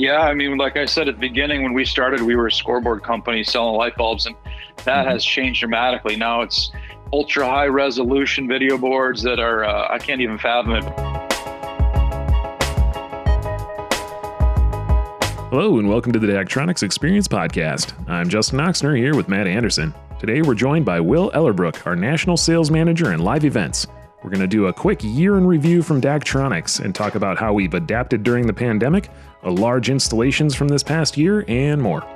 Yeah, I mean, like I said at the beginning, when we started, we were a scoreboard company selling light bulbs, and that has changed dramatically. Now it's ultra high resolution video boards that are, I can't even fathom it. Hello and welcome to the Daktronics Experience Podcast. I'm Justin Oxner here with Matt Anderson. Today we're joined by Will Ellerbruch, our National Sales Manager and Live Events. We're going to do a quick year in review from Daktronics and talk about how we've adapted during the pandemic, large installations from this past year, and more.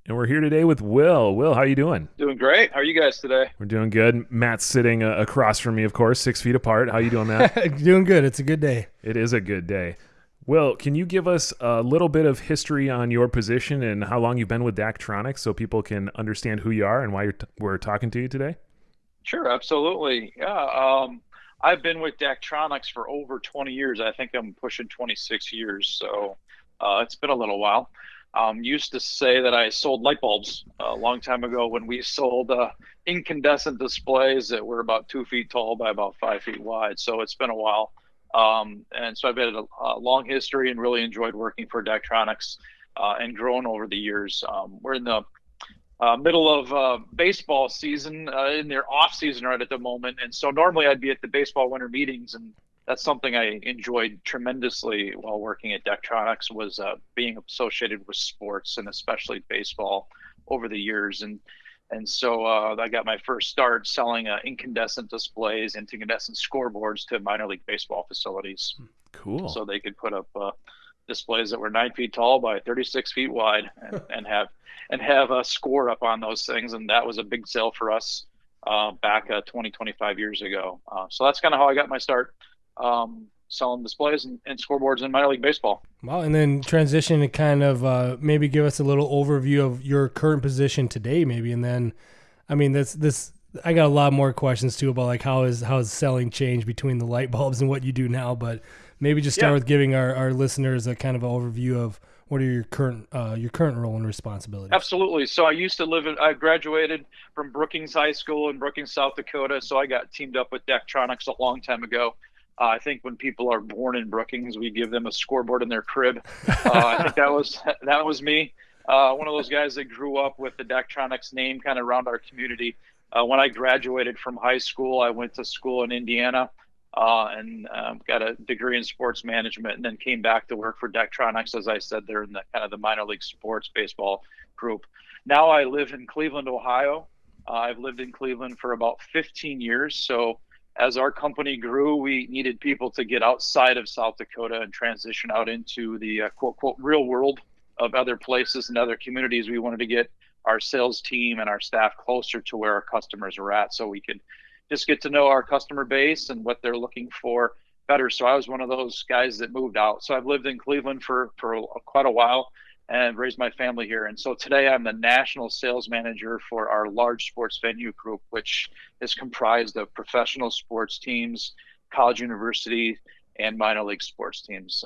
And we're here today with Will. Will, how are you doing? Doing great. How are you guys today? We're doing good. Matt's sitting across from me, of course, 6 feet apart. How are you doing, Matt? Doing good. It's a good day. It is a good day. Will, can you give us a little bit of history on your position and how long you've been with Daktronics so people can understand who you are and why we're talking to you today? Sure, absolutely. Yeah, I've been with Daktronics for over 20 years. I think I'm pushing 26 years, so it's been a little while. Used to say that I sold light bulbs a long time ago when we sold incandescent displays that were about 2 feet tall by about 5 feet wide. So it's been a while. And so I've had a long history and really enjoyed working for Daktronics and grown over the years. We're in the middle of baseball season, in their off season right at the moment. And so normally I'd be at the baseball winter meetings, and that's something I enjoyed tremendously while working at Daktronics was being associated with sports and especially baseball over the years. And so I got my first start selling incandescent displays, incandescent scoreboards to minor league baseball facilities. Cool. So they could put up displays that were 9 feet tall by 36 feet wide and have a score up on those things. And that was a big sale for us back 20, 25 years ago. So that's kind of how I got my start. Selling displays and scoreboards in minor league baseball. Wow, and then transition to kind of maybe give us a little overview of your current position today, maybe, and then, I mean, this I got a lot more questions too about like how is selling changed between the light bulbs and what you do now, but maybe just start with giving our listeners a kind of an overview of what are your current role and responsibilities. Absolutely. So I graduated from Brookings High School in Brookings, South Dakota. So I got teamed up with Daktronics a long time ago. I think when people are born in Brookings, we give them a scoreboard in their crib. I think that was me. One of those guys that grew up with the Daktronics name kind of around our community. When I graduated from high school, I went to school in Indiana and got a degree in sports management, and then came back to work for Daktronics. As I said, they're in the kind of the minor league sports baseball group. Now I live in Cleveland, Ohio. I've lived in Cleveland for about 15 years. So as our company grew, we needed people to get outside of South Dakota and transition out into the quote, quote, real world of other places and other communities. We wanted to get our sales team and our staff closer to where our customers are at so we could just get to know our customer base and what they're looking for better. So I was one of those guys that moved out. So I've lived in Cleveland for quite a while and raised my family here. And so today I'm the national sales manager for our large sports venue group, which is comprised of professional sports teams, college, university, and minor league sports teams,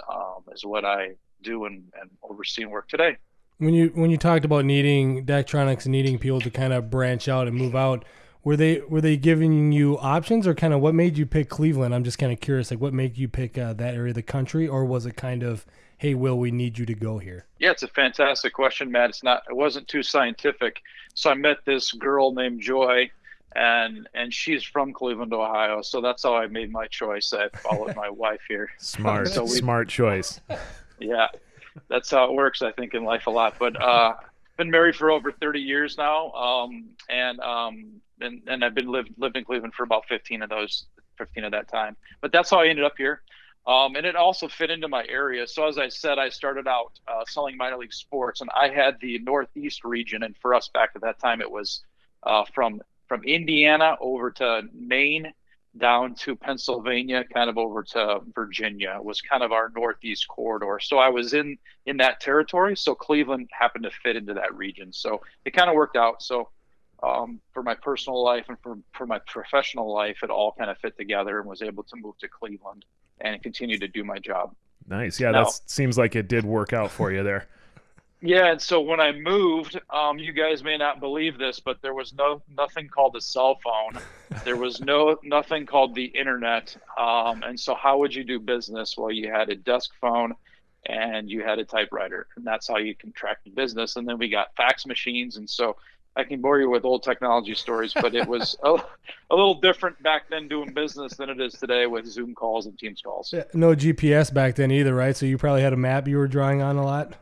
is what I do and oversee and work today. When you talked about needing Daktronics and needing people to kind of branch out and move out, were they giving you options, or kind of what made you pick Cleveland? I'm just kind of curious, like what made you pick that area of the country, or was it kind of, hey, Will, we need you to go here? Yeah, it's a fantastic question, Matt. It wasn't too scientific. So I met this girl named Joy, and she's from Cleveland, Ohio. So that's how I made my choice. I followed my wife here. Smart choice. Yeah, that's how it works, I think, in life a lot. But been married for over 30 years now, and I've been lived in Cleveland for about 15 of that time. But that's how I ended up here. And it also fit into my area. So as I said, I started out selling minor league sports, and I had the Northeast region. And for us back at that time, it was from Indiana over to Maine, down to Pennsylvania, kind of over to Virginia. It was kind of our Northeast corridor. So I was in that territory. So Cleveland happened to fit into that region. So it kind of worked out. So for my personal life and for my professional life, it all kind of fit together, and was able to move to Cleveland and continue to do my job. Nice. Yeah, that seems like it did work out for you there. Yeah, and so when I moved, you guys may not believe this, but there was nothing called a cell phone. There was nothing called the internet. And so how would you do business? Well, you had a desk phone and you had a typewriter, and that's how you contracted business. And then we got fax machines, and so I can bore you with old technology stories, but it was a little different back then doing business than it is today with Zoom calls and Teams calls. Yeah, no GPS back then either, right? So you probably had a map you were drawing on a lot.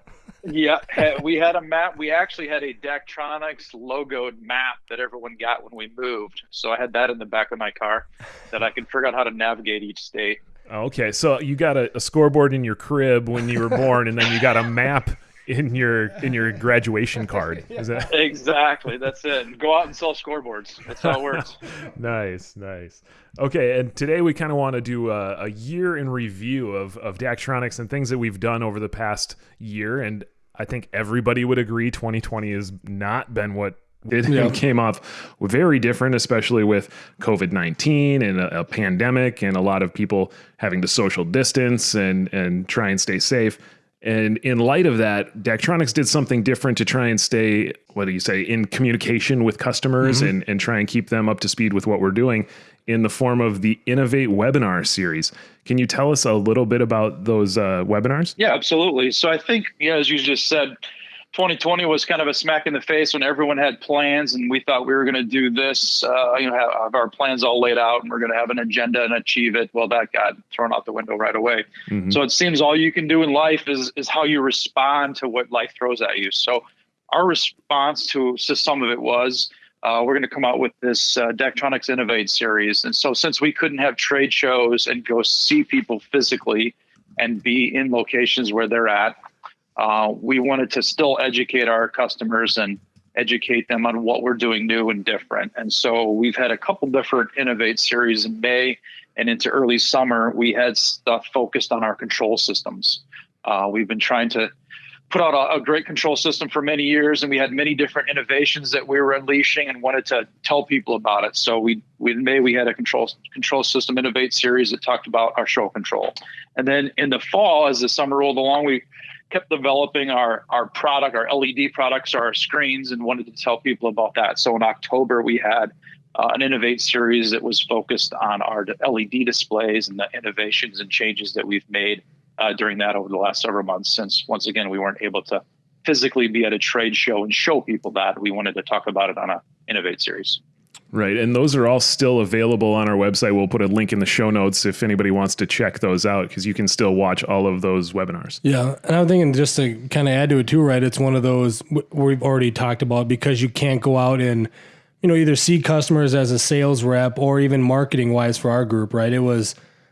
Yeah, we had a map. We actually had a Daktronics logoed map that everyone got when we moved. So I had that in the back of my car that I could figure out how to navigate each state. Okay, so you got a scoreboard in your crib when you were born, and then you got a map in your graduation card. Is that exactly? That's it. And go out and sell scoreboards. That's how it works. Nice. Okay, and today we kind of want to do a year in review of Daktronics and things that we've done over the past year. And I think everybody would agree 2020 has not been what it came off very different, especially with COVID-19 and a pandemic and a lot of people having to social distance and try and stay safe. And in light of that, Daktronics did something different to try and stay, in communication with customers and try and keep them up to speed with what we're doing in the form of the Innovate webinar series. Can you tell us a little bit about those webinars? Yeah, absolutely. So I think, as you just said, 2020 was kind of a smack in the face when everyone had plans and we thought we were going to do this, have our plans all laid out and we're going to have an agenda and achieve it. Well, that got thrown out the window right away. So it seems all you can do in life is how you respond to what life throws at you. So our response to some of it was, we're going to come out with this Daktronics Innovate series. And so since we couldn't have trade shows and go see people physically and be in locations where they're at, we wanted to still educate our customers and educate them on what we're doing new and different. And so we've had a couple different Innovate series in May and into early summer. We had stuff focused on our control systems. We've been trying to put out a great control system for many years, and we had many different innovations that we were unleashing and wanted to tell people about it. So in May, we had a control system Innovate series that talked about our show control. And then in the fall, as the summer rolled along, we kept developing our product, our LED products, our screens, and wanted to tell people about that. So in October, we had an Innovate series that was focused on our LED displays and the innovations and changes that we've made during that over the last several months, since once again, we weren't able to physically be at a trade show and show people that. We wanted to talk about it on a Innovate series. Right. And those are all still available on our website. We'll put a link in the show notes if anybody wants to check those out, because you can still watch all of those webinars. Yeah. And I'm thinking, just to kind of add to it too, right? It's one of those we've already talked about, because you can't go out and, either see customers as a sales rep or even marketing wise for our group, right?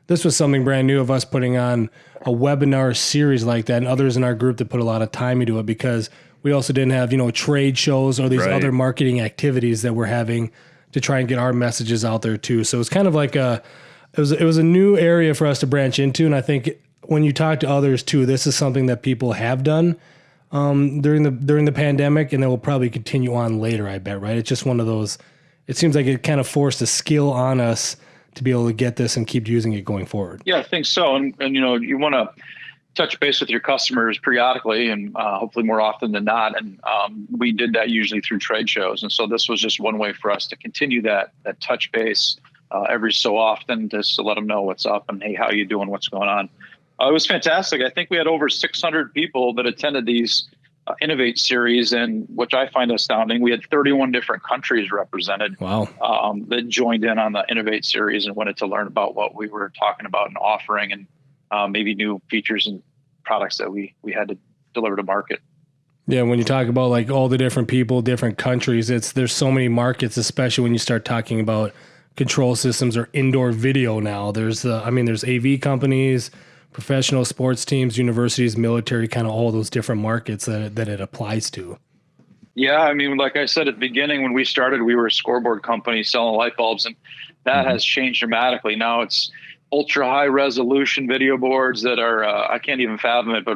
This was something brand new of us putting on a webinar series like that, and others in our group that put a lot of time into it, because we also didn't have, trade shows or these other marketing activities that we're having to try and get our messages out there too. So it's kind of like it was a new area for us to branch into. And I think when you talk to others too, this is something that people have done during the pandemic, and that will probably continue on later, I bet, right? It's just one of those, it seems like it kind of forced a skill on us to be able to get this and keep using it going forward. Yeah, I think so. And you want to touch base with your customers periodically and hopefully more often than not. And we did that usually through trade shows. And so this was just one way for us to continue that touch base every so often, just to let them know what's up and, hey, how you doing? What's going on? It was fantastic. I think we had over 600 people that attended these Innovate series, and which I find astounding. We had 31 different countries represented. Wow. That joined in on the Innovate series and wanted to learn about what we were talking about and offering, and maybe new features and products that we had to deliver to market. Yeah, when you talk about like all the different people, different countries, there's so many markets, especially when you start talking about control systems or indoor video now. There's AV companies, professional sports teams, universities, military, kind of all those different markets that it applies to. Yeah, I mean, like I said at the beginning, when we started, we were a scoreboard company selling light bulbs, and that has changed dramatically. Now it's ultra high resolution video boards that are, I can't even fathom it, but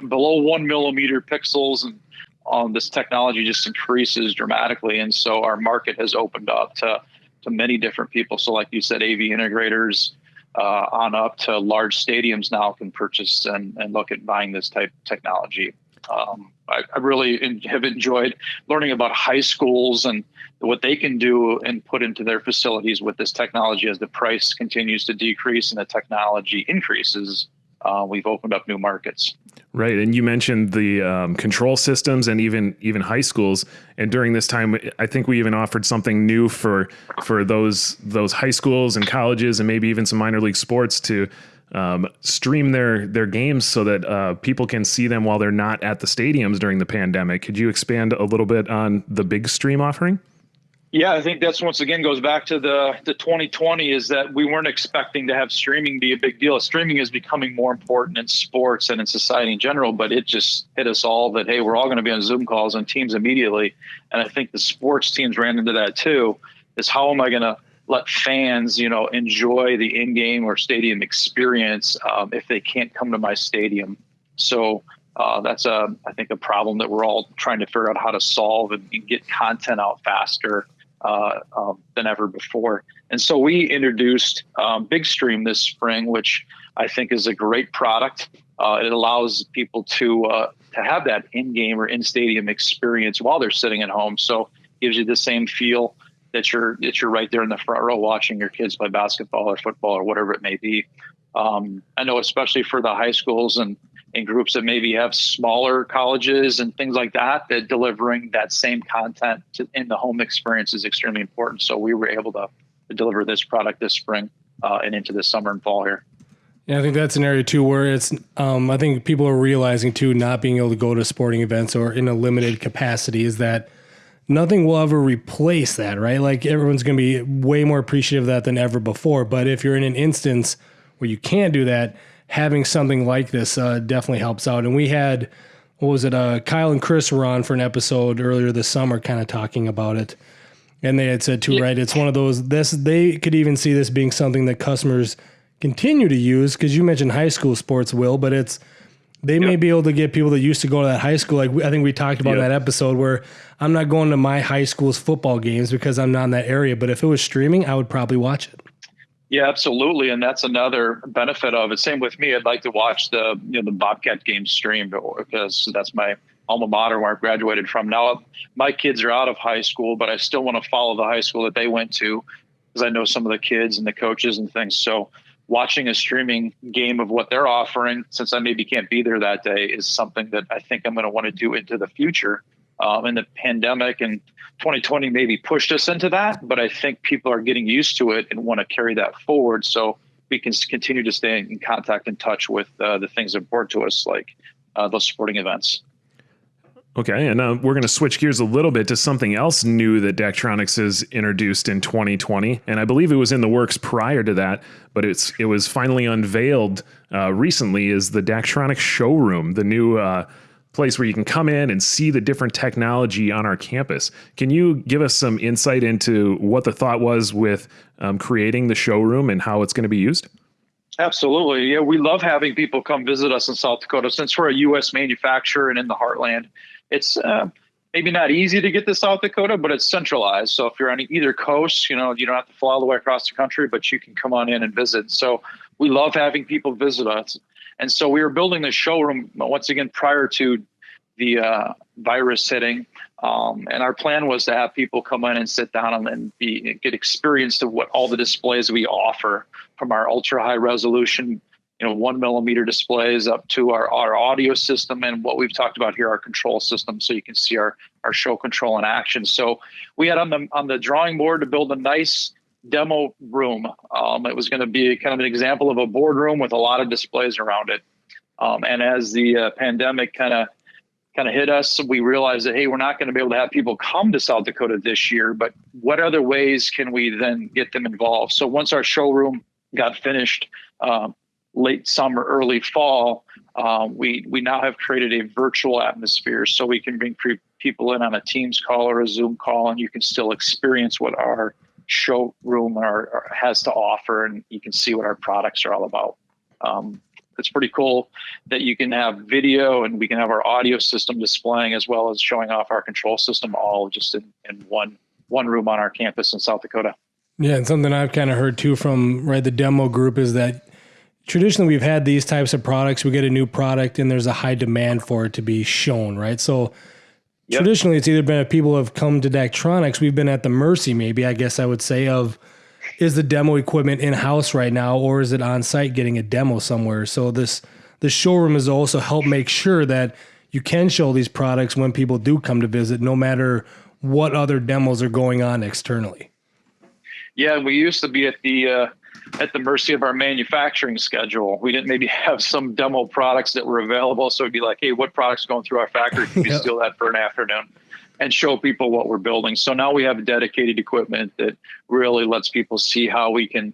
below 1 millimeter pixels, and this technology just increases dramatically. And so our market has opened up to many different people. So like you said, AV integrators, on up to large stadiums now can purchase and look at buying this type of technology. I really have enjoyed learning about high schools and what they can do and put into their facilities with this technology as the price continues to decrease and the technology increases. We've opened up new markets. Right, and you mentioned the control systems and even high schools. And during this time, I think we even offered something new for those high schools and colleges and maybe even some minor league sports to stream their games so that people can see them while they're not at the stadiums during the pandemic. Could you expand a little bit on the big stream offering? Yeah, I think that's once again goes back to the 2020 is that we weren't expecting to have streaming be a big deal. Streaming is becoming more important in sports and in society in general, but it just hit us all that, hey, we're all going to be on Zoom calls and teams immediately. And I think the sports teams ran into that too, is how am I going to let fans, enjoy the in-game or stadium experience if they can't come to my stadium. So that's I think a problem that we're all trying to figure out how to solve and get content out faster than ever before. And so we introduced Big Stream this spring, which I think is a great product. It allows people to have that in-game or in-stadium experience while they're sitting at home. So gives you the same feel that you're right there in the front row watching your kids play basketball or football or whatever it may be. I know especially for the high schools and groups that maybe have smaller colleges and things like that delivering that same content in the home experience is extremely important. So we were able to deliver this product this spring and into the summer and fall here. Yeah, I think that's an area too where it's, I think people are realizing too, not being able to go to sporting events or in a limited capacity is that nothing will ever replace that, right? Like everyone's going to be way more appreciative of that than ever before. But if you're in an instance where you can't do that, having something like this definitely helps out. And we had, Kyle and Chris were on for an episode earlier this summer kind of talking about it. And they had said too, right, it's one of those, they could even see this being something that customers continue to use, because you mentioned high school sports, Will, but they may be able to get people that used to go to that high school. Like I think we talked about in that episode where I'm not going to my high school's football games because I'm not in that area. But if it was streaming, I would probably watch it. Yeah, absolutely. And that's another benefit of it. Same with me. I'd like to watch the Bobcat games streamed because that's my alma mater where I graduated from. Now my kids are out of high school, but I still want to follow the high school that they went to because I know some of the kids and the coaches and things. So watching a streaming game of what they're offering, since I maybe can't be there that day, is something that I think I'm going to want to do into the future. And the pandemic and 2020 maybe pushed us into that, but I think people are getting used to it and want to carry that forward. So we can continue to stay in contact and touch with the things important to us, like those sporting events. Okay, and we're going to switch gears a little bit to something else new that Daktronics has introduced in 2020, and I believe it was in the works prior to that, but it was finally unveiled recently, is the Daktronics showroom, the new place where you can come in and see the different technology on our campus. Can you give us some insight into what the thought was with creating the showroom and how it's going to be used? Absolutely. Yeah, we love having people come visit us in South Dakota. Since we're a U.S. manufacturer and in the heartland, it's maybe not easy to get to South Dakota, but it's centralized. So if you're on either coast, you don't have to fly all the way across the country, but you can come on in and visit. So we love having people visit us. And so we were building the showroom once again prior to the virus hitting. And our plan was to have people come in and sit down and get experience to what all the displays we offer, from our ultra high resolution, 1 millimeter displays up to our audio system and what we've talked about here, our control system. So you can see our show control in action. So we had on the drawing board to build a nice demo room. It was going to be kind of an example of a boardroom with a lot of displays around it. And as the pandemic kind of hit us, we realized that, hey, we're not going to be able to have people come to South Dakota this year, but what other ways can we then get them involved? So once our showroom got finished late summer, early fall, we now have created a virtual atmosphere so we can bring people in on a Teams call or a Zoom call, and you can still experience what our showroom has to offer, and you can see what our products are all about. It's pretty cool that you can have video and we can have our audio system displaying as well as showing off our control system, all just in one room on our campus in South Dakota. Yeah, and something I've kind of heard too from the demo group is that traditionally we've had these types of products. We get a new product and there's a high demand for it to be shown, right? So traditionally it's either been if people have come to Daktronics, we've been at the mercy, maybe, I guess I would say, of is the demo equipment in-house right now, or is it on site getting a demo somewhere? So the showroom has also helped make sure that you can show these products when people do come to visit, no matter what other demos are going on externally. Yeah, we used to be at the mercy of our manufacturing schedule. We didn't maybe have some demo products that were available, so it'd be like, hey, what product's going through our factory? Can we steal that for an afternoon and show people what we're building? So now we have dedicated equipment that really lets people see how we can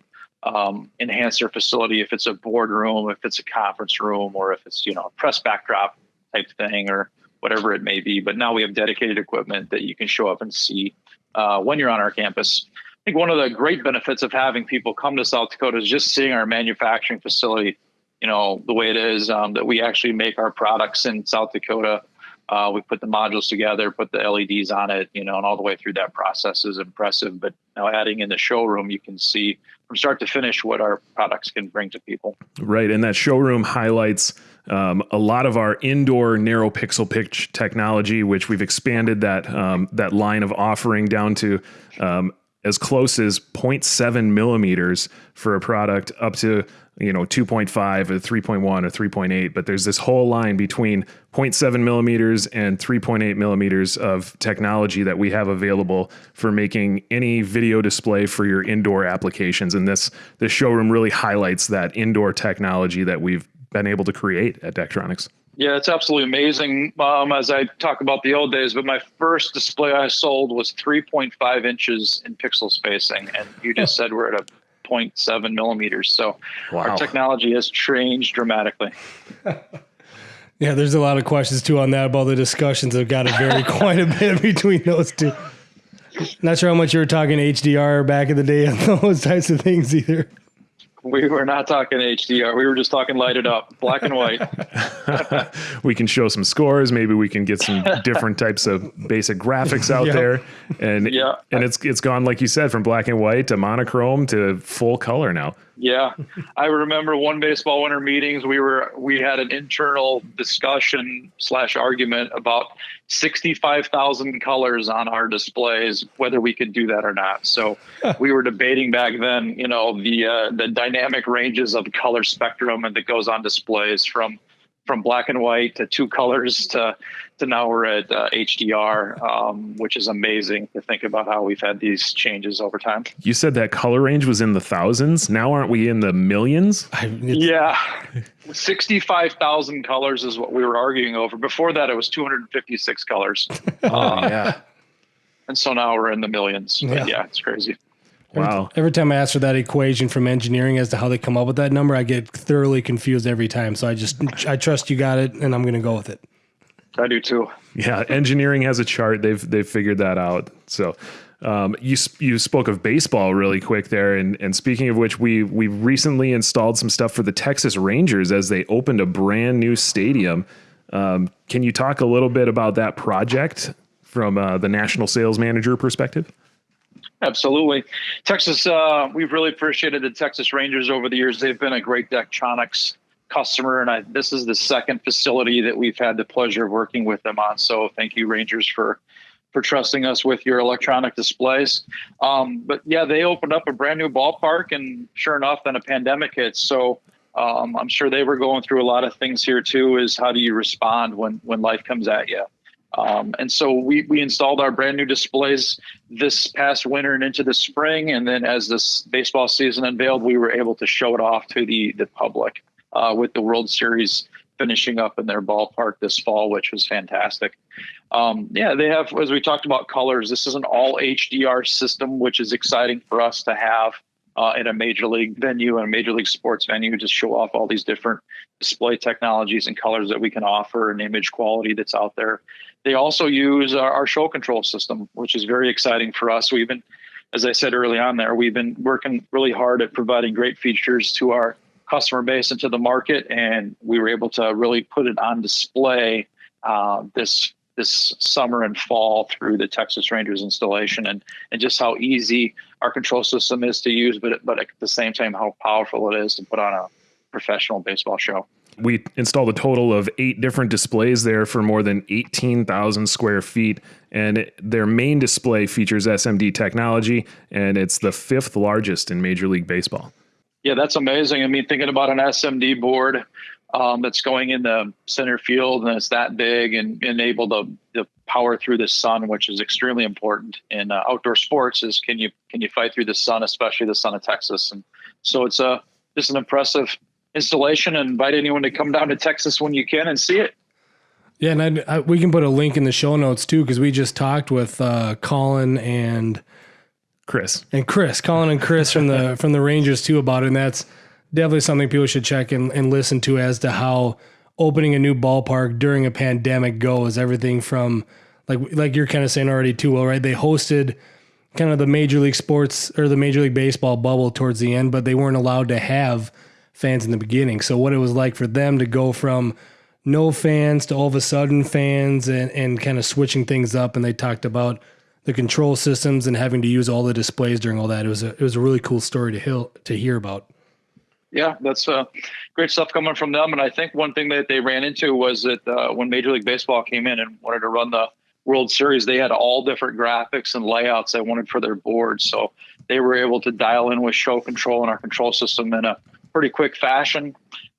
enhance their facility, if it's a boardroom, if it's a conference room, or if it's, a press backdrop type thing, or whatever it may be. But now we have dedicated equipment that you can show up and see when you're on our campus. I think one of the great benefits of having people come to South Dakota is just seeing our manufacturing facility, the way it is, that we actually make our products in South Dakota. We put the modules together, put the LEDs on it, and all the way through that process is impressive. But now adding in the showroom, you can see from start to finish what our products can bring to people. Right. And that showroom highlights a lot of our indoor narrow pixel pitch technology, which we've expanded that line of offering down to as close as 0.7 millimeters for a product up to 2.5 or 3.1 or 3.8, but there's this whole line between 0.7 millimeters and 3.8 millimeters of technology that we have available for making any video display for your indoor applications. And this showroom really highlights that indoor technology that we've been able to create at Daktronics. Yeah, it's absolutely amazing. As I talk about the old days, but my first display I sold was 3.5 inches in pixel spacing, and you just said we're at a 0.7 millimeters. So Our technology has changed dramatically. Yeah, there's a lot of questions too on that about the discussions that have got to vary quite a bit between those two. Not sure how much you were talking HDR back in the day on those types of things either. We were not talking HDR. We were just talking lighted up, black and white. We can show some scores. Maybe we can get some different types of basic graphics out there. And it's gone, like you said, from black and white to monochrome to full color now. Yeah. I remember one baseball winter meetings, we had an internal discussion / argument about 65,000 colors on our displays, whether we could do that or not. So we were debating back then, the dynamic ranges of color spectrum and that goes on displays from black and white to two colors to now we're at HDR, which is amazing to think about how we've had these changes over time. You said that color range was in the thousands. Now aren't we in the millions? Yeah. 65,000 colors is what we were arguing over. Before that, it was 256 colors. Yeah. And so now we're in the millions. Yeah, it's crazy. Wow. Every time I ask for that equation from engineering as to how they come up with that number, I get thoroughly confused every time. So I trust you got it, and I'm going to go with it. I do too. Yeah, engineering has a chart. They've figured that out. So you spoke of baseball really quick there, and speaking of which, we recently installed some stuff for the Texas Rangers as they opened a brand new stadium. Can you talk a little bit about that project from the national sales manager perspective? Absolutely. Texas, we've really appreciated the Texas Rangers over the years. They've been a great Daktronics customer, and this is the second facility that we've had the pleasure of working with them on. So thank you, Rangers, for trusting us with your electronic displays. But yeah, they opened up a brand new ballpark, and sure enough, then a pandemic hits. So I'm sure they were going through a lot of things here too, is how do you respond when life comes at you? And so we installed our brand new displays this past winter and into the spring. And then as this baseball season unveiled, we were able to show it off to the public with the World Series finishing up in their ballpark this fall, which was fantastic. They have, as we talked about colors, this is an all HDR system, which is exciting for us to have in a major league venue and a major league sports venue to show off all these different display technologies and colors that we can offer and image quality that's out there. They also use our show control system, which is very exciting for us. We've been, as I said early on there, we've been working really hard at providing great features to our customer base and to the market, and we were able to really put it on display this summer and fall through the Texas Rangers installation, and just how easy our control system is to use, but at the same time how powerful it is to put on professional baseball show. We installed a total of 8 different displays there for more than 18,000 square feet. And their main display features SMD technology, and it's the 5th largest in Major League Baseball. Yeah, that's amazing. I mean, thinking about an SMD board that's going in the center field and it's that big and able to power through the sun, which is extremely important in outdoor sports, is can you fight through the sun, especially the sun of Texas. And so it's just an impressive installation, and invite anyone to come down to Texas when you can and see it. Yeah, and we can put a link in the show notes too, because we just talked with Colin and Chris from the Rangers too about it, and that's definitely something people should check and listen to as to how opening a new ballpark during a pandemic goes. Everything from like you're kind of saying already too, well, right? They hosted kind of the Major League Sports or the Major League Baseball bubble towards the end, but they weren't allowed to have fans in the beginning. So what it was like for them to go from no fans to all of a sudden fans and kind of switching things up. And they talked about the control systems and having to use all the displays during all that. It was a really cool story to hear about. Yeah, that's great stuff coming from them. And I think one thing that they ran into was that when Major League Baseball came in and wanted to run the World Series, they had all different graphics and layouts they wanted for their board. So they were able to dial in with show control and our control system in a pretty quick fashion.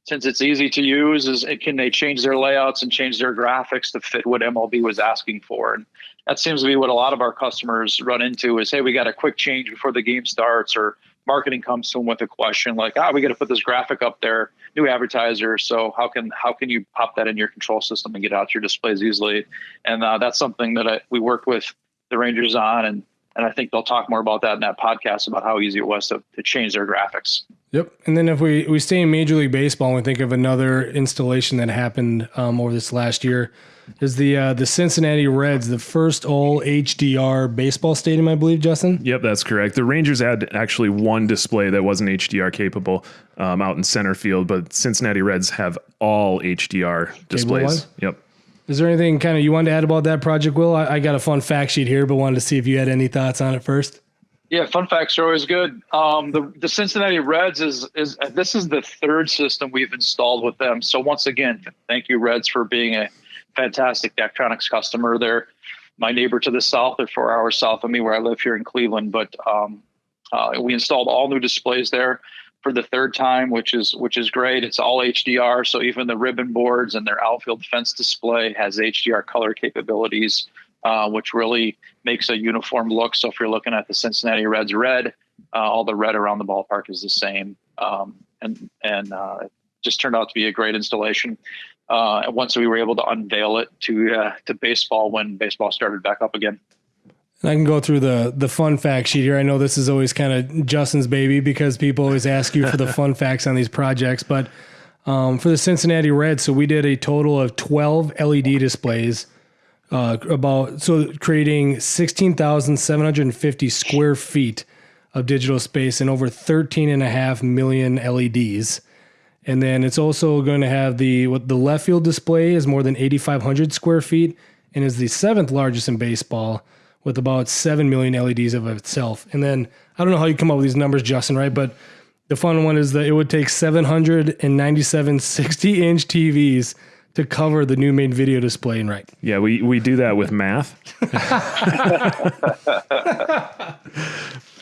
Since it's easy to use, can they change their layouts and change their graphics to fit what MLB was asking for? And that seems to be what a lot of our customers run into is, hey, we got a quick change before the game starts, or marketing comes to them with a question like, we got to put this graphic up there, new advertiser. So how can you pop that in your control system and get out your displays easily? And that's something that we worked with the Rangers on, and I think they'll talk more about that in that podcast about how easy it was to change their graphics. Yep. And then if we stay in Major League Baseball and we think of another installation that happened over this last year, is the Cincinnati Reds, the first all HDR baseball stadium, I believe, Justin? Yep, that's correct. The Rangers had actually one display that wasn't HDR capable out in center field, but Cincinnati Reds have all HDR displays. Yep. Is there anything kind of you wanted to add about that project, Will? I got a fun fact sheet here, but wanted to see if you had any thoughts on it first. Yeah, fun facts are always good. The Cincinnati Reds is this is the 3rd system we've installed with them. So once again, thank you, Reds, for being a fantastic Daktronics customer. They're my neighbor to the south. They're 4 hours south of me where I live here in Cleveland. But we installed all new displays there for the 3rd time, which is great. It's all HDR. So even the ribbon boards and their outfield fence display has HDR color capabilities, which really makes a uniform look. So if you're looking at the Cincinnati Reds red, all the red around the ballpark is the same. And it just turned out to be a great installation. And once we were able to unveil it to baseball when baseball started back up again. And I can go through the fun fact sheet here. I know this is always kind of Justin's baby because people always ask you for the fun facts on these projects. But for the Cincinnati Reds, so we did a total of 12 LED displays, creating 16,750 square feet of digital space and over 13.5 million LEDs. And then it's also going to have the left field display is more than 8,500 square feet and is the 7th largest in baseball with about 7 million LEDs of itself. And then I don't know how you come up with these numbers, Justin, right? But the fun one is that it would take 797 60-inch TVs to cover the new main video display and right. Yeah, we do that with math.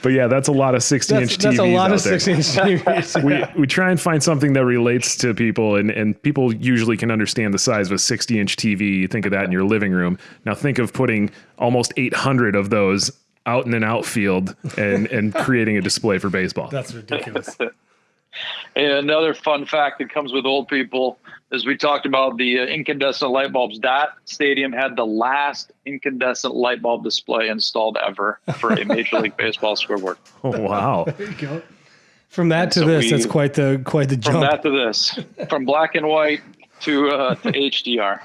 But yeah, that's a lot of 60-inch TVs. That's a lot of out there. 60-inch TVs. We try and find something that relates to people, and people usually can understand the size of a 60-inch TV. You think of that in your living room. Now think of putting almost 800 of those out in an outfield and creating a display for baseball. That's ridiculous. And another fun fact that comes with old people is we talked about the incandescent light bulbs. That stadium had the last incandescent light bulb display installed ever for a Major League Baseball scoreboard. Oh, wow. There you go. From that to this, that's quite the jump. From that to this, from black and white to HDR.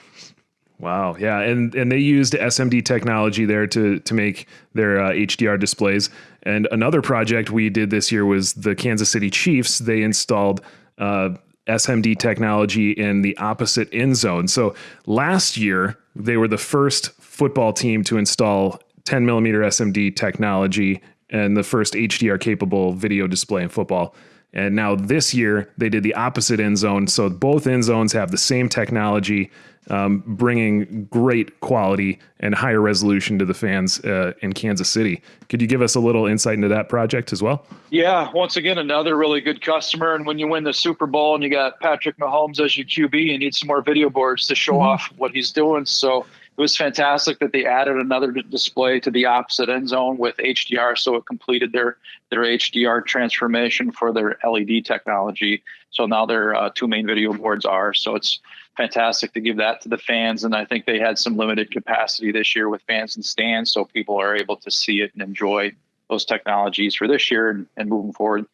Wow. Yeah. And they used SMD technology there to make their HDR displays. And another project we did this year was the Kansas City Chiefs. They installed SMD technology in the opposite end zone. So last year, they were the first football team to install 10 millimeter SMD technology and the first HDR capable video display in football. And now this year they did the opposite end zone. So both end zones have the same technology, bringing great quality and higher resolution to the fans in Kansas City. Could you give us a little insight into that project as well? Yeah, once again, another really good customer. And when you win the Super Bowl and you got Patrick Mahomes as your QB, you need some more video boards to show off what he's doing. So it was fantastic that they added another display to the opposite end zone with HDR. So it completed their HDR transformation for their LED technology. So now their two main video boards are. So it's fantastic to give that to the fans. And I think they had some limited capacity this year with fans and stands. So people are able to see it and enjoy those technologies for this year, and moving forward,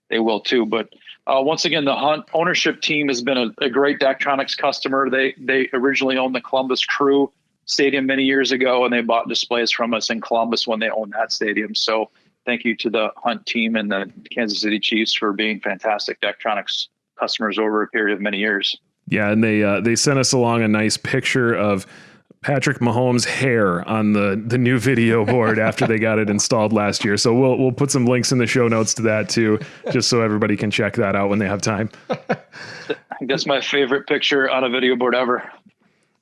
they will too. But once again, the Hunt ownership team has been a great Daktronics customer. They originally owned the Columbus Crew Stadium many years ago, and they bought displays from us in Columbus when they owned that stadium. So thank you to the Hunt team and the Kansas City Chiefs for being fantastic Daktronics customers over a period of many years. Yeah, and they sent us along a nice picture of Patrick Mahomes' hair on the new video board after they got it installed last year. So we'll put some links in the show notes to that too, just so everybody can check that out when they have time. I guess my favorite picture on a video board ever.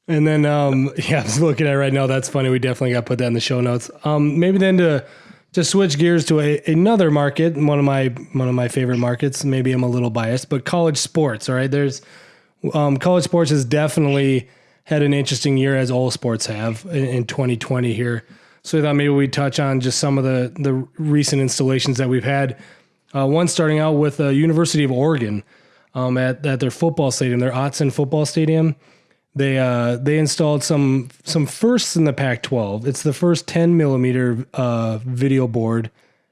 And then, yeah, I was looking at it right now. That's funny. We definitely got to put that in the show notes. Maybe then to switch gears to another market, one of my favorite markets. Maybe I'm a little biased, but college sports. All right, there's college sports has definitely had an interesting year, as all sports have in 2020 here. So I thought maybe we'd touch on just some of the recent installations that we've had. One starting out with University of Oregon at their football stadium, their Autzen football stadium. They installed some firsts in the Pac-12. It's the first 10 millimeter video board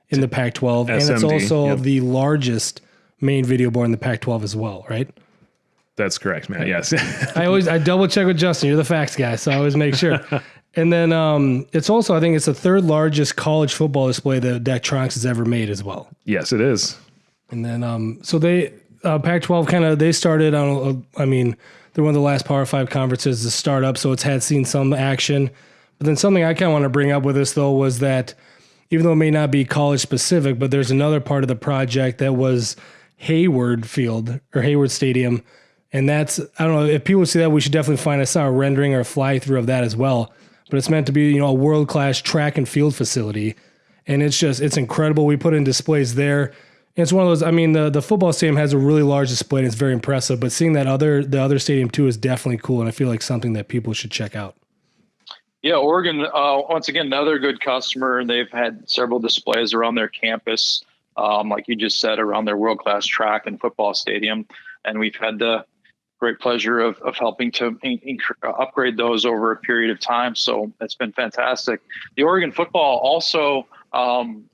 in the Pac-12, SMD, and it's also yep. the largest main video board in the Pac-12 as well, right? That's correct, man. Yes. I double check with Justin. You're the facts guy, so I always make sure. And then it's also, I think it's the third largest college football display that Daktronics has ever made as well. Yes, it is. And then so they Pac-12 they started on. I mean, they're one of the last Power 5 conferences to start up, so it's seen some action. But then something I kind of want to bring up with this though was that even though it may not be college specific, but there's another part of the project that was Hayward Field or Hayward Stadium. And that's, I don't know, if people see that, we should definitely find a rendering or a fly through of that as well. But it's meant to be, a world-class track and field facility. And it's incredible. We put in displays there. And it's one of those, I mean, the football stadium has a really large display and it's very impressive. But seeing the other stadium too is definitely cool. And I feel like something that people should check out. Yeah, Oregon, once again, another good customer. They've had several displays around their campus, like you just said, around their world-class track and football stadium. And we've had the great pleasure of helping to upgrade those over a period of time. So it's been fantastic. The Oregon football also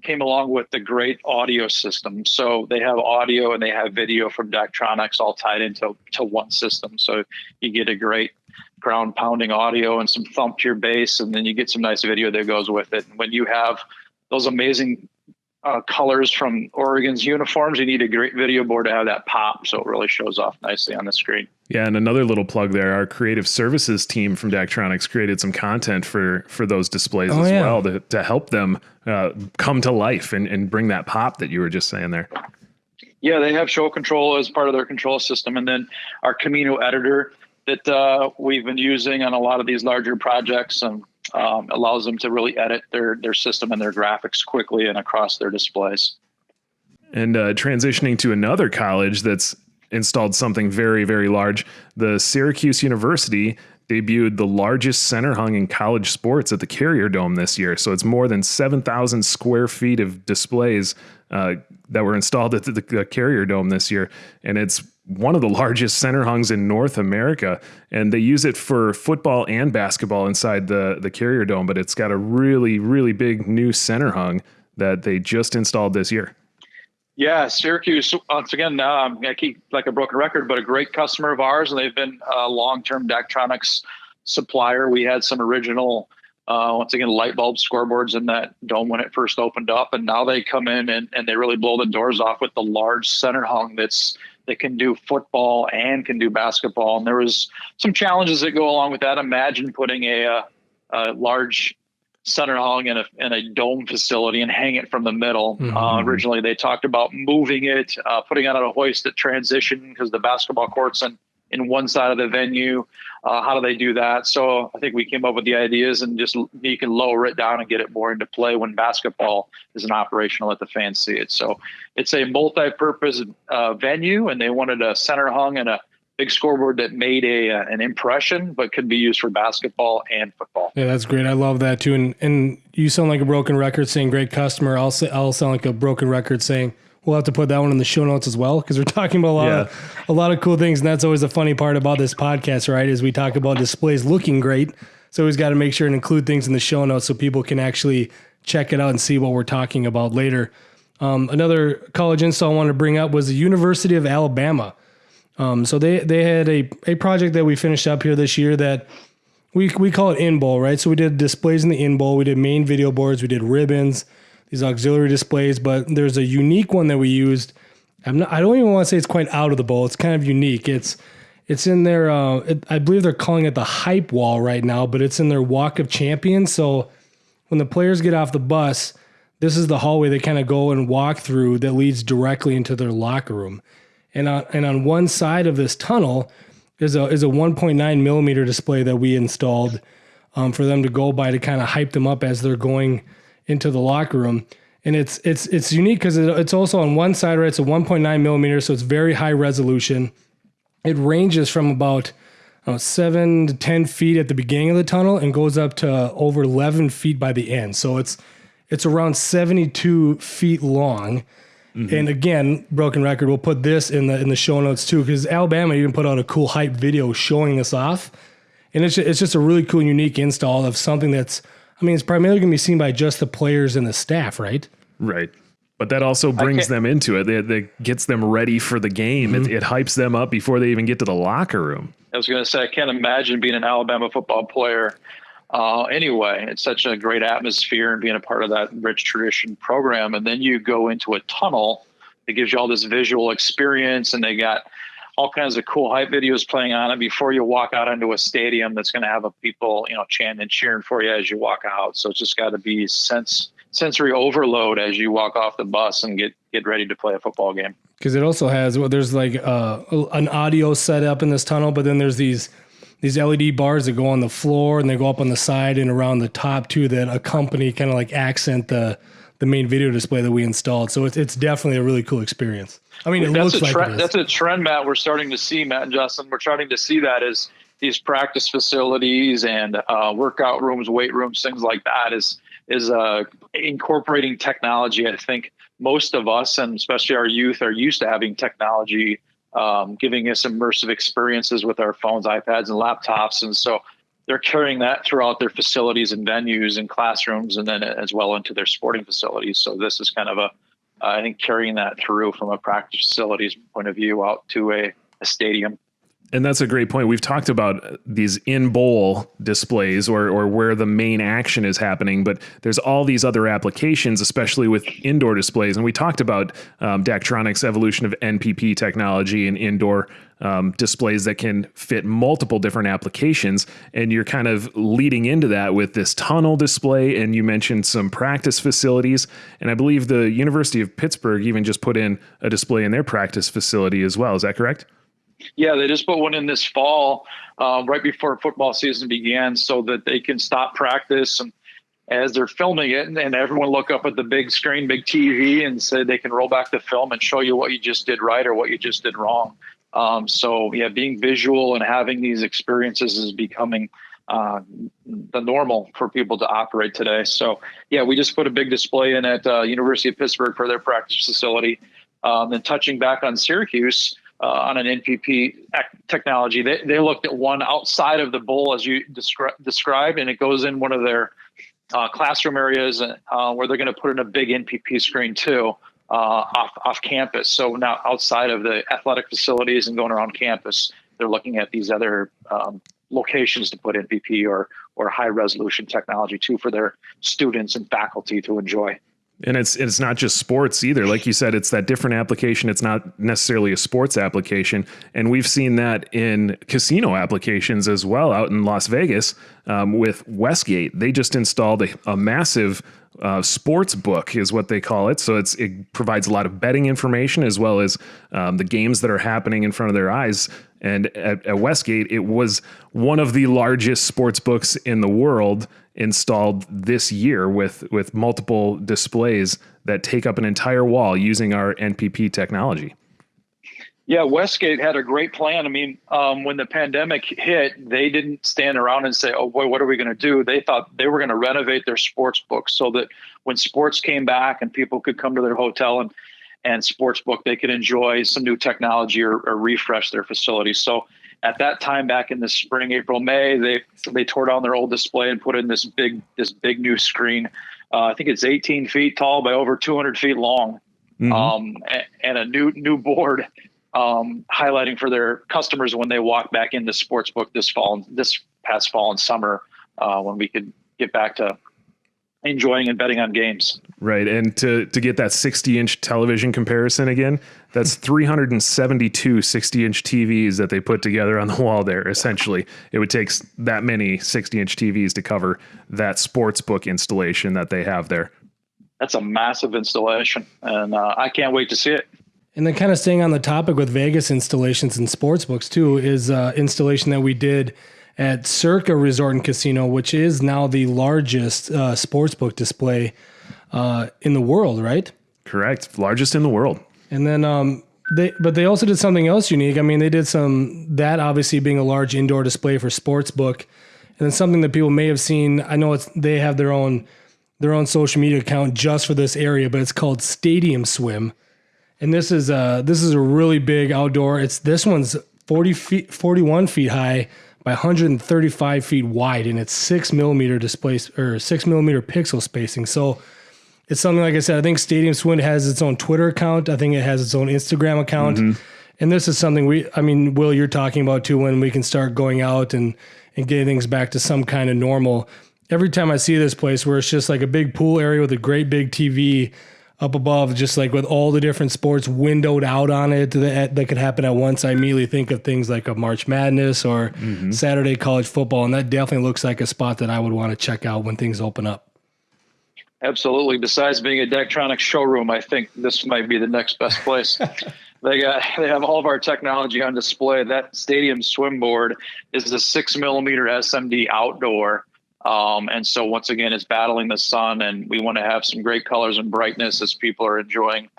came along with the great audio system. So they have audio and they have video from Daktronics all tied into one system. So you get a great ground pounding audio and some thump to your bass, and then you get some nice video that goes with it. And when you have those amazing colors from Oregon's uniforms, you need a great video board to have that pop, so it really shows off nicely on the screen. Yeah, and another little plug there, our creative services team from Daktronics created some content for those displays well to help them come to life and bring that pop that you were just saying there. Yeah, they have show control as part of their control system, and then our Camino editor that we've been using on a lot of these larger projects and allows them to really edit their system and their graphics quickly and across their displays. And transitioning to another college that's installed something very, very large, the Syracuse University debuted the largest center hung in college sports at the Carrier Dome this year. So it's more than 7,000 square feet of displays that were installed at the Carrier Dome this year. And it's one of the largest center hungs in North America. And they use it for football and basketball inside the Carrier Dome. But it's got a really, really big new center hung that they just installed this year. Yeah, Syracuse, once again, I keep like a broken record, but a great customer of ours, and they've been a long-term Daktronics supplier. We had some original, once again, light bulb scoreboards in that dome when it first opened up, and now they come in and they really blow the doors off with the large center hung that can do football and can do basketball. And there was some challenges that go along with that. Imagine putting a large center hung in a dome facility and hang it from the middle. Originally, they talked about moving it, putting it on a hoist at transition because the basketball court's in one side of the venue. How do they do that? So I think we came up with the ideas and just you can lower it down and get it more into play when basketball isn't operational, let the fans see it. So it's a multi-purpose venue, and they wanted a center hung and a big scoreboard that made an impression, but could be used for basketball and football. Yeah, that's great. I love that too. And you sound like a broken record saying great customer. I'll sound like a broken record saying we'll have to put that one in the show notes as well, because we're talking about a lot of cool things. And that's always the funny part about this podcast, right? Is we talk about displays looking great. So we've got to make sure and include things in the show notes so people can actually check it out and see what we're talking about later. Another college install I wanted to bring up was the University of Alabama. So they had a project that we finished up here this year that we call it in bowl, right? So we did displays in the in bowl. We did main video boards. We did ribbons, these auxiliary displays, but there's a unique one that we used. I don't even want to say it's quite out of the bowl. It's kind of unique. It's in their, I believe they're calling it the hype wall right now, but it's in their walk of champions. So when the players get off the bus, this is the hallway they kind of go and walk through that leads directly into their locker room. And on one side of this tunnel is a 1.9 millimeter display that we installed for them to go by to kind of hype them up as they're going into the locker room. And it's unique because it's also on one side, right? It's a 1.9 millimeter, so it's very high resolution. It ranges from about 7 to 10 feet at the beginning of the tunnel and goes up to over 11 feet by the end. So it's around 72 feet long. And again, broken record, we'll put this in the show notes too, because Alabama even put out a cool hype video showing this off. And it's just a really cool, unique install of something that's, it's primarily going to be seen by just the players and the staff, right? Right. But that also brings them into it. That gets them ready for the game. It hypes them up before they even get to the locker room. I was going to say, I can't imagine being an Alabama football player. Anyway, it's such a great atmosphere and being a part of that rich tradition program. And then you go into a tunnel that gives you all this visual experience, and they got all kinds of cool hype videos playing on it before you walk out into a stadium that's going to have people, chanting and cheering for you as you walk out. So it's just got to be sensory overload as you walk off the bus and get ready to play a football game. Because it also has, there's like an audio set up in this tunnel, but then there's these LED bars that go on the floor and they go up on the side and around the top too that accompany, kind of like accent the main video display that we installed. So it's definitely a really cool experience. It looks like it is. That's a trend, Matt, we're starting to see, Matt and Justin. We're starting to see that as these practice facilities and workout rooms, weight rooms, things like that is incorporating technology. I think most of us, and especially our youth, are used to having technology giving us immersive experiences with our phones, iPads, and laptops. And so they're carrying that throughout their facilities and venues and classrooms, and then as well into their sporting facilities. So this is kind of I think carrying that through from a practice facilities point of view out to a stadium. And that's a great point. We've talked about these in-bowl displays or where the main action is happening, but there's all these other applications, especially with indoor displays. And we talked about Daktronics' evolution of NPP technology and indoor displays that can fit multiple different applications. And you're kind of leading into that with this tunnel display. And you mentioned some practice facilities. And I believe the University of Pittsburgh even just put in a display in their practice facility as well. Is that correct? Yeah, they just put one in this fall, right before football season began, so that they can stop practice and as they're filming it, and everyone look up at the big screen, big TV, and say they can roll back the film and show you what you just did right or what you just did wrong. So yeah, being visual and having these experiences is becoming the normal for people to operate today. So yeah, we just put a big display in at University of Pittsburgh for their practice facility. Then touching back on Syracuse, on an NPP technology, they looked at one outside of the bowl as you described, and it goes in one of their classroom areas where they're going to put in a big NPP screen too off campus. So now outside of the athletic facilities and going around campus, they're looking at these other locations to put NPP or high resolution technology too for their students and faculty to enjoy. And it's not just sports either. Like you said, it's that different application. It's not necessarily a sports application. And we've seen that in casino applications as well out in Las Vegas. with Westgate. They just installed a massive sports book is what they call it. So it provides a lot of betting information as well as the games that are happening in front of their eyes. And at Westgate, it was one of the largest sports books in the world installed this year with multiple displays that take up an entire wall using our NPP technology. Yeah, Westgate had a great plan. I mean, when the pandemic hit, they didn't stand around and say, oh, boy, what are we going to do? They thought they were going to renovate their sports book so that when sports came back and people could come to their hotel and sports book, they could enjoy some new technology or refresh their facilities. So at that time, back in the spring, April, May, they tore down their old display and put in this big new screen. I think it's 18 feet tall by over 200 feet long, and a new board. Highlighting for their customers when they walk back into sportsbook this past fall and summer, when we could get back to enjoying and betting on games. Right. And to get that 60-inch television comparison again, that's 372 60-inch TVs that they put together on the wall there. Essentially, it would take that many 60-inch TVs to cover that sportsbook installation that they have there. That's a massive installation, and I can't wait to see it. And then kind of staying on the topic with Vegas installations and sportsbooks too is installation that we did at Circa Resort and Casino, which is now the largest sportsbook display in the world, right? Correct. Largest in the world. And then they also did something else unique. I mean, they did that obviously being a large indoor display for sportsbook. And then something that people may have seen, I know they have their own social media account just for this area, but it's called Stadium Swim. And this is a really big outdoor. This one's 41 feet high by 135 feet wide, and it's 6 millimeter pixel spacing. So it's something, like I said, I think Stadium Swim has its own Twitter account. I think it has its own Instagram account. Mm-hmm. And this is something Will, you're talking about too, when we can start going out and getting things back to some kind of normal. Every time I see this place where it's just like a big pool area with a great big TV up above, just like with all the different sports windowed out on it that could happen at once, I immediately think of things like a March Madness or Saturday college football. And that definitely looks like a spot that I would want to check out when things open up. Absolutely. Besides being a Daktronics showroom, I think this might be the next best place. They have all of our technology on display. That Stadium Swim board is a 6 millimeter SMD outdoor. And so once again, it's battling the sun, and we want to have some great colors and brightness as people are enjoying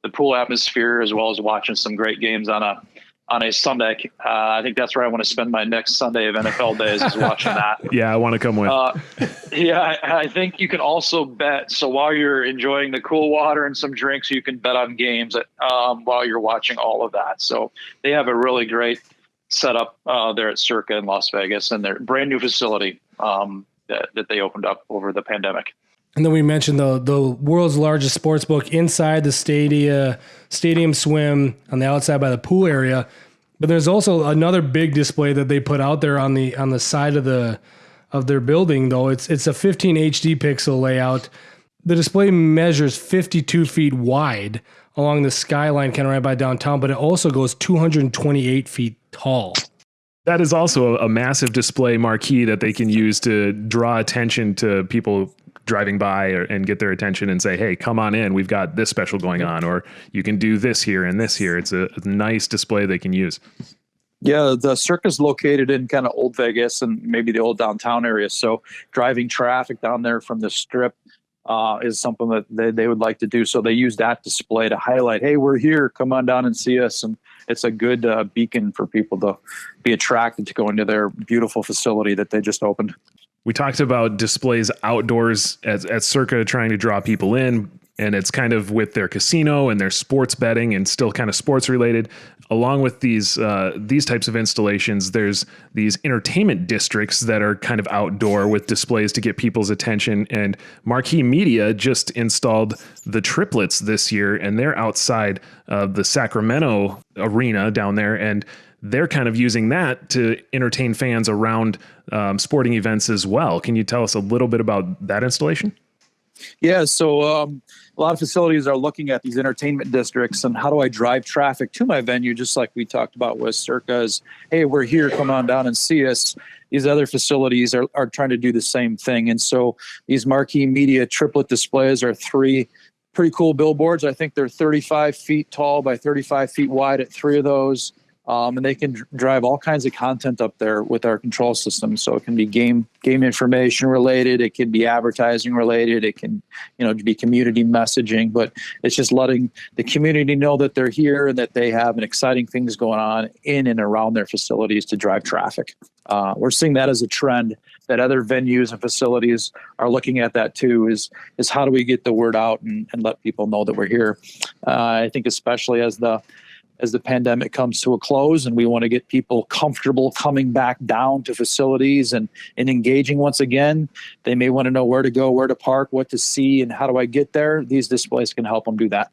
the pool atmosphere, as well as watching some great games on a Sunday. I think that's where I want to spend my next Sunday of NFL days, is watching that. Yeah, I want to come with. Yeah, I think you can also bet. So while you're enjoying the cool water and some drinks, you can bet on games while you're watching all of that. So they have a really great setup there at Circa in Las Vegas, and their brand new facility that they opened up over the pandemic. And then we mentioned the world's largest sports book inside the Stadium Swim on the outside by the pool area. But there's also another big display that they put out there on the side of their building, though. It's a 15 HD pixel layout. The display measures 52 feet wide along the skyline, kind of right by downtown, but it also goes 228 feet tall. That is also a massive display marquee that they can use to draw attention to people driving by and get their attention and say, hey, come on in. We've got this special going on, or you can do this here and this here. It's a nice display they can use. Yeah, the Circa's located in kind of Old Vegas and maybe the old downtown area. So driving traffic down there from the Strip is something that they would like to do. So they use that display to highlight, hey, we're here. Come on down and see us. And it's a good beacon for people to be attracted to go into their beautiful facility that they just opened. We talked about displays outdoors at Circa trying to draw people in, and it's kind of with their casino and their sports betting and still kind of sports related. Along with these types of installations, there's these entertainment districts that are kind of outdoor with displays to get people's attention. And Marquee Media just installed the Triplets this year, and they're outside of the Sacramento arena down there, and they're kind of using that to entertain fans around sporting events as well. Can you tell us a little bit about that installation? Yeah, so a lot of facilities are looking at these entertainment districts and how do I drive traffic to my venue, just like we talked about with Circa's. Hey, we're here, come on down and see us. these other facilities are trying to do the same thing. And so these marquee media triplet displays are 3 pretty cool billboards. I think they're 35 feet tall by 35 feet wide at 3 of those. And they can drive all kinds of content up there with our control system. So it can be game information related. It can be advertising related. It can, be community messaging. But it's just letting the community know that they're here and that they have an exciting things going on in and around their facilities to drive traffic. We're seeing that as a trend that other venues and facilities are looking at that too. Is how do we get the word out and let people know that we're here? I think especially as the pandemic comes to a close and we want to get people comfortable coming back down to facilities and engaging once again, they may want to know where to go, where to park, what to see, and how do I get there? These displays can help them do that.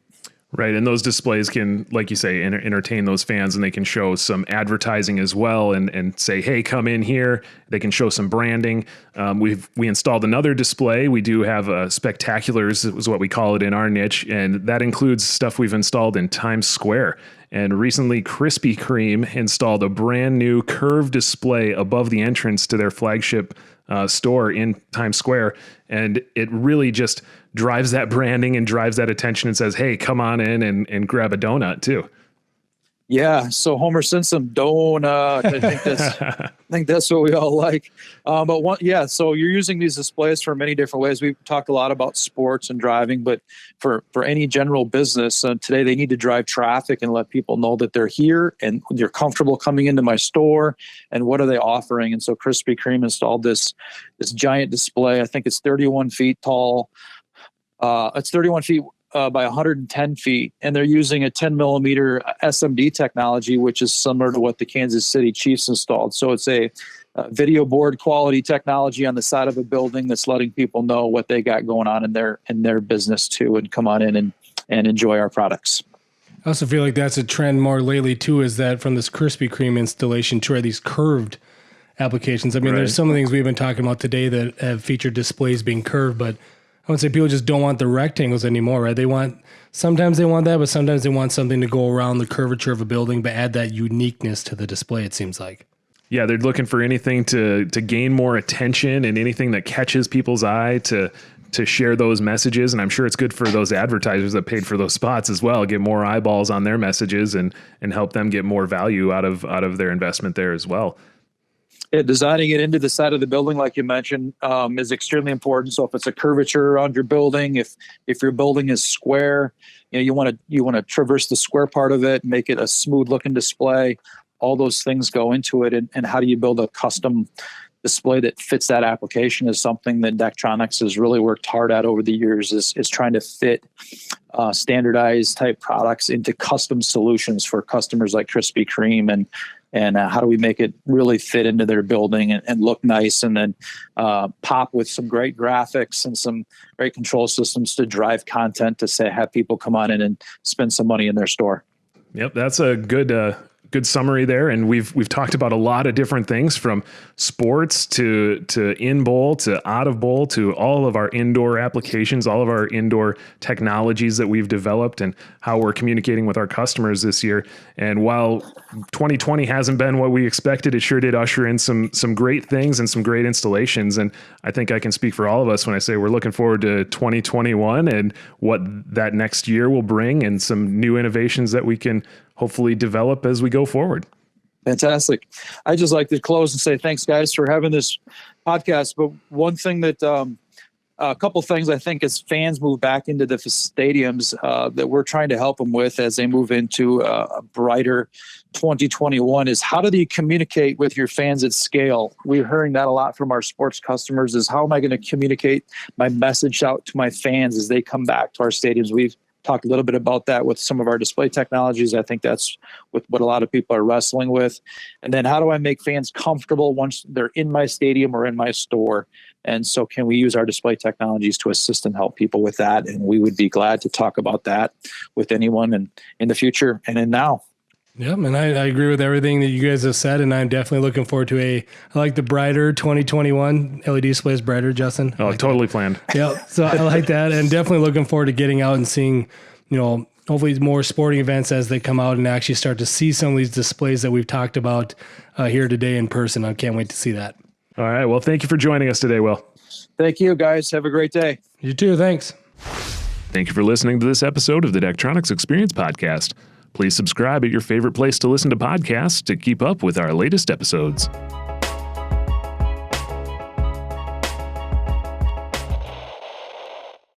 Right. And those displays can, like you say, entertain those fans, and they can show some advertising as well and say, hey, come in here. They can show some branding. We installed another display. We do have spectaculars, is what we call it in our niche. And that includes stuff we've installed in Times Square. And recently, Krispy Kreme installed a brand new curved display above the entrance to their flagship store in Times Square. And it really just drives that branding and drives that attention and says, hey, come on in and grab a donut too. Yeah. So Homer Simpson donut. I think that's what we all like. So you're using these displays for many different ways. We've talked a lot about sports and driving, but for any general business today, they need to drive traffic and let people know that they're here and you're comfortable coming into my store and what are they offering. And so Krispy Kreme installed this giant display. I think it's 31 feet tall. It's 31 feet by 110 feet, and they're using a 10 millimeter SMD technology, which is similar to what the Kansas City Chiefs installed. So it's a video board quality technology on the side of a building that's letting people know what they got going on in their business too, and come on in and enjoy our products. I also feel like that's a trend more lately too, is that from this Krispy Kreme installation to these curved applications. I mean, There's some of the things we've been talking about today that have featured displays being curved, but I would say people just don't want the rectangles anymore, right? Sometimes they want that, but sometimes they want something to go around the curvature of a building, but add that uniqueness to the display, it seems like. Yeah, they're looking for anything to gain more attention and anything that catches people's eye to share those messages. And I'm sure it's good for those advertisers that paid for those spots as well, get more eyeballs on their messages and help them get more value out of their investment there as well. Designing it into the side of the building, like you mentioned, is extremely important. So if it's a curvature around your building, if your building is square, you want to traverse the square part of it, make it a smooth looking display. All those things go into it, and how do you build a custom display that fits that application is something that Daktronics has really worked hard at over the years. Is trying to fit standardized type products into custom solutions for customers like Krispy Kreme and how do we make it really fit into their building and look nice, and then pop with some great graphics and some great control systems to drive content to have people come on in and spend some money in their store. Yep, that's a good summary there. And we've talked about a lot of different things, from sports to in bowl to out of bowl to all of our indoor applications, all of our indoor technologies that we've developed and how we're communicating with our customers this year. And while 2020 hasn't been what we expected, it sure did usher in some great things and some great installations. And I think I can speak for all of us when I say we're looking forward to 2021 and what that next year will bring, and some new innovations that we can hopefully develop as we go forward. Fantastic. I just like to close and say thanks, guys, for having this podcast. But one thing that a couple things I think as fans move back into the stadiums that we're trying to help them with as they move into a brighter 2021 is, how do you communicate with your fans at scale? We're hearing that a lot from our sports customers, is how am I going to communicate my message out to my fans as they come back to our stadiums? We've talked a little bit about that with some of our display technologies. I think that's what a lot of people are wrestling with. And then how do I make fans comfortable once they're in my stadium or in my store? And so can we use our display technologies to assist and help people with that? And we would be glad to talk about that with anyone in the future and in now. Yeah, and I agree with everything that you guys have said, and I'm definitely looking forward to I like the brighter 2021 LED displays brighter, Justin. Oh, totally planned. Yeah, so I like that, and definitely looking forward to getting out and seeing, hopefully more sporting events as they come out and actually start to see some of these displays that we've talked about here today in person. I can't wait to see that. All right. Well, thank you for joining us today, Will. Thank you, guys. Have a great day. You too. Thanks. Thank you for listening to this episode of the Daktronics Experience Podcast. Please subscribe at your favorite place to listen to podcasts to keep up with our latest episodes.